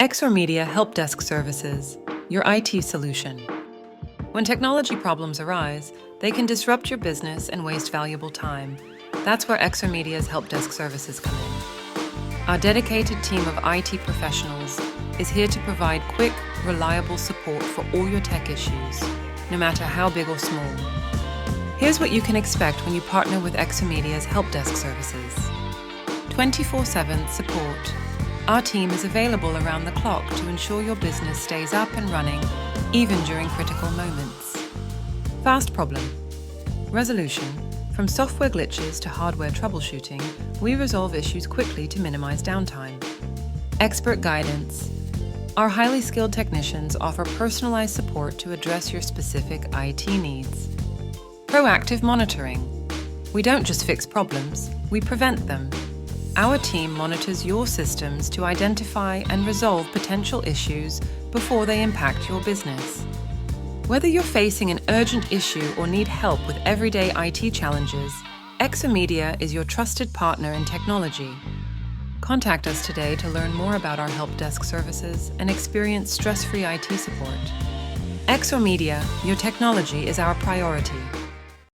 Exormedia Help Desk Services, your IT solution. When technology problems arise, they can disrupt your business and waste valuable time. That's where Exormedia's Help Desk Services come in. Our dedicated team of IT professionals is here to provide quick, reliable support for all your tech issues, no matter how big or small. Here's what you can expect when you partner with Exormedia's Help Desk Services. 24/7 support. Our team is available around the clock to ensure your business stays up and running, even during critical moments. Fast problem resolution. From software glitches to hardware troubleshooting, we resolve issues quickly to minimize downtime. Expert guidance. Our highly skilled technicians offer personalized support to address your specific IT needs. Proactive monitoring. We don't just fix problems, we prevent them. Our team monitors your systems to identify and resolve potential issues before they impact your business. Whether you're facing an urgent issue or need help with everyday IT challenges, Exormedia is your trusted partner in technology. Contact us today to learn more about our help desk services and experience stress-free IT support. Exormedia, your technology is our priority.